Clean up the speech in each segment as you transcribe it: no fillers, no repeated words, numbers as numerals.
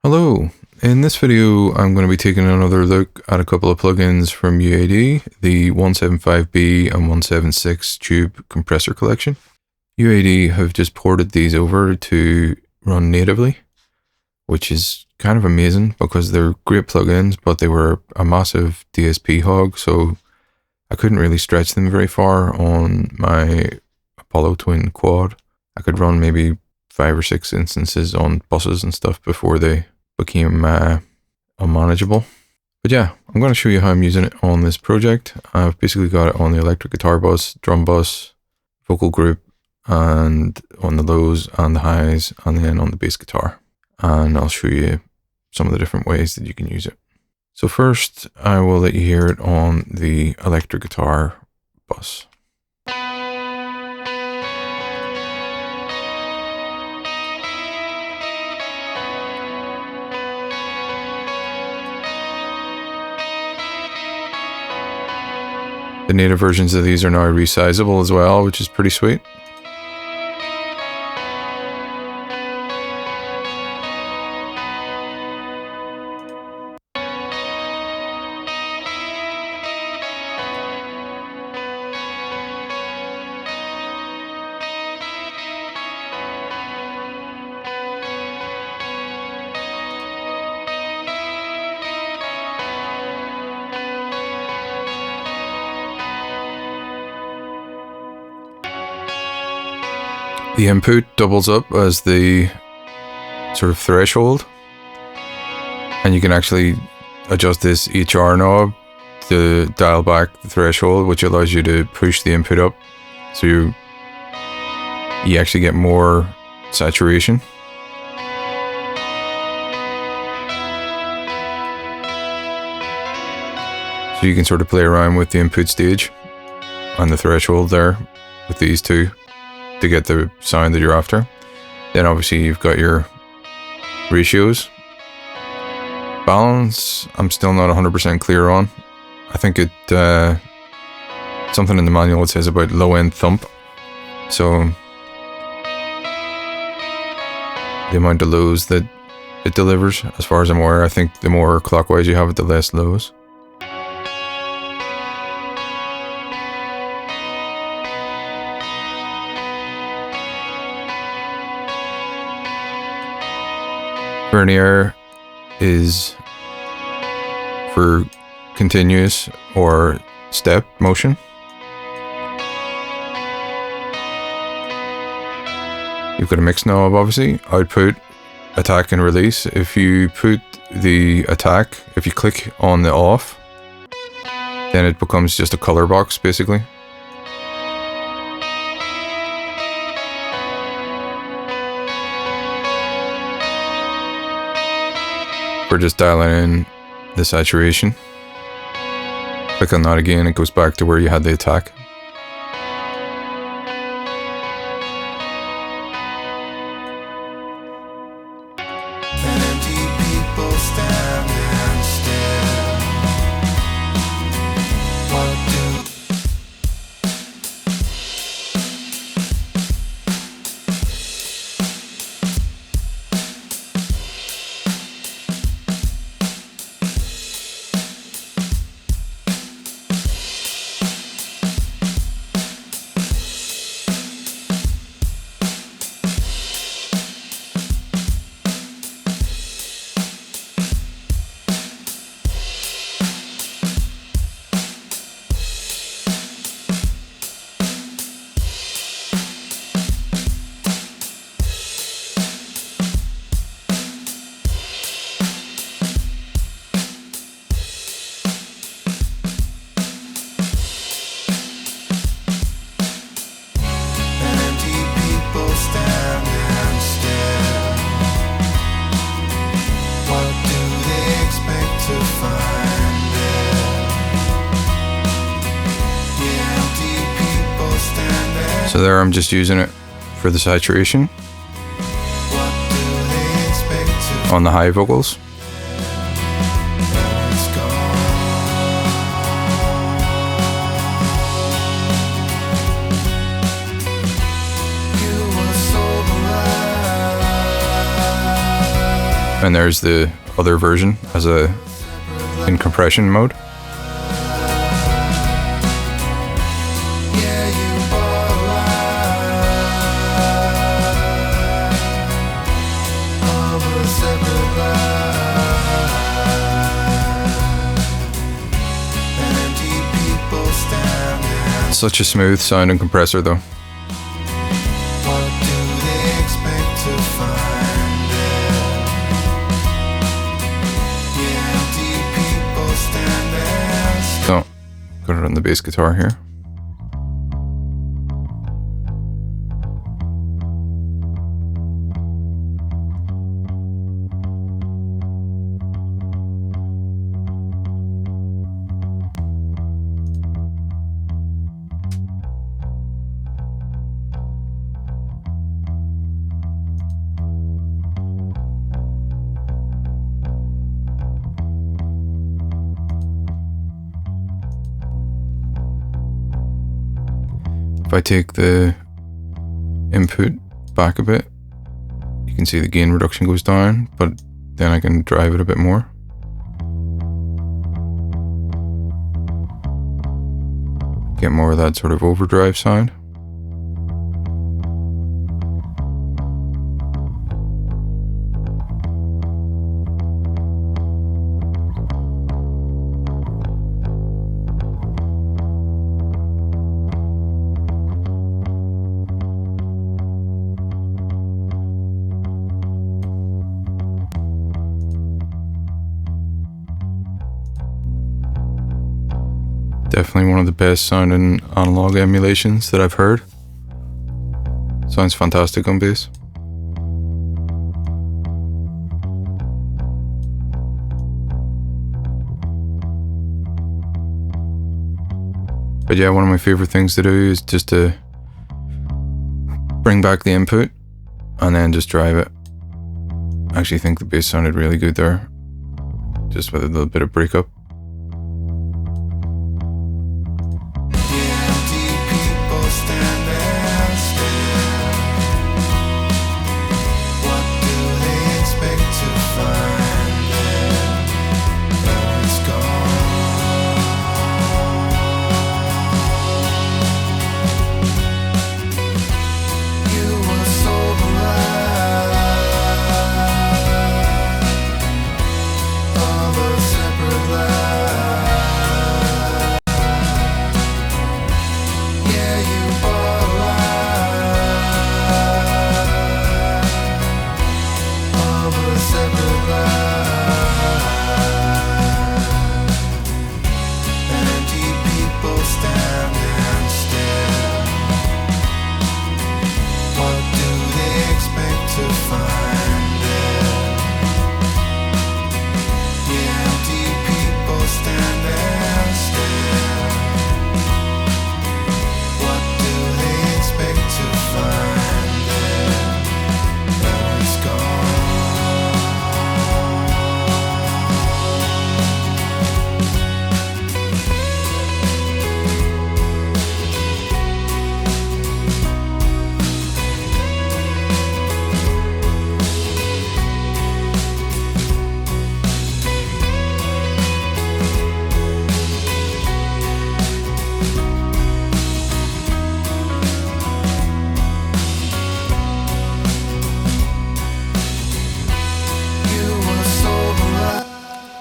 Hello, in this video I'm going to be taking another look at a couple of plugins from UAD, the 175B and 176 Tube Compressor Collection. UAD have just ported these over to run natively, which is kind of amazing because they're great plugins, but they were a massive DSP hog, so I couldn't really stretch them very far on my Apollo Twin Quad. I could run maybe 5 or 6 instances on buses and stuff before they became unmanageable. But yeah, I'm going to show you how I'm using it on this project. I've basically got it on the electric guitar bus, drum bus, vocal group, and on the lows and the highs, and then on the bass guitar. And I'll show you some of the different ways that you can use it. So first, I will let you hear it on the electric guitar bus. The native versions of these are now resizable as well, which is pretty sweet. The input doubles up as the sort of threshold, and you can actually adjust this HR knob to dial back the threshold, which allows you to push the input up, so you actually get more saturation. So you can sort of play around with the input stage and the threshold there with these two to get the sound that you're after. Then obviously you've got your ratios. Balance, I'm still not 100% clear on. I think it something in the manual it says about low end thump. So the amount of lows that it delivers, as far as I'm aware, I think the more clockwise you have it, the less lows. Vernier is for continuous or step motion. You've got a mix knob, obviously, output, attack and release. If you put the attack, if you click on the off, then it becomes just a color box basically. We're just dialing in the saturation. Click on that again, it goes back to where you had the attack. So there I'm just using it for the saturation on the high vocals. And there's the other version as in compression mode. Such a smooth sounding compressor though. So, got it on the bass guitar here. If I take the input back a bit, you can see the gain reduction goes down, but then I can drive it a bit more. Get more of that sort of overdrive sound. Definitely one of the best sounding analog emulations that I've heard. Sounds fantastic on bass. But yeah, one of my favorite things to do is just to bring back the input and then just drive it. I actually think the bass sounded really good there, just with a little bit of breakup.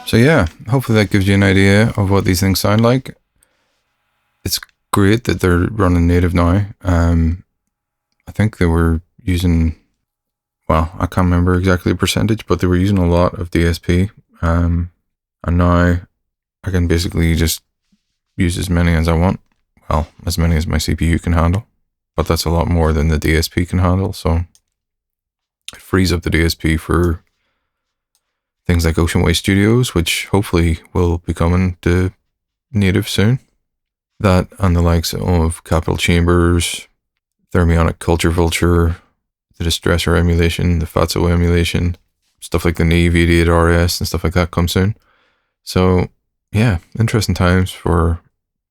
So yeah, hopefully that gives you an idea of what these things sound like. It's great that they're running native now. I think they were using, well, I can't remember exactly the percentage, but they were using a lot of DSP. And now I can basically just use as many as I want. Well, as many as my CPU can handle. But that's a lot more than the DSP can handle. So it frees up the DSP for things like Ocean Way Studios, which hopefully will be coming to native soon. That and the likes of Capital Chambers, Thermionic Culture Vulture, the Distressor emulation, the Fatso emulation, stuff like the Neve 88RS and stuff like that come soon. So yeah, interesting times for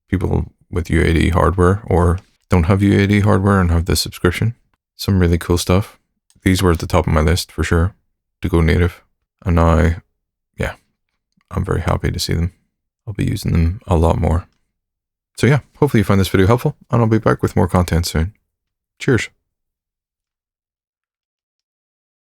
people with UAD hardware or don't have UAD hardware and have this subscription. Some really cool stuff. These were at the top of my list for sure to go native. And now, yeah, I'm very happy to see them. I'll be using them a lot more. So yeah, hopefully you find this video helpful, and I'll be back with more content soon. Cheers.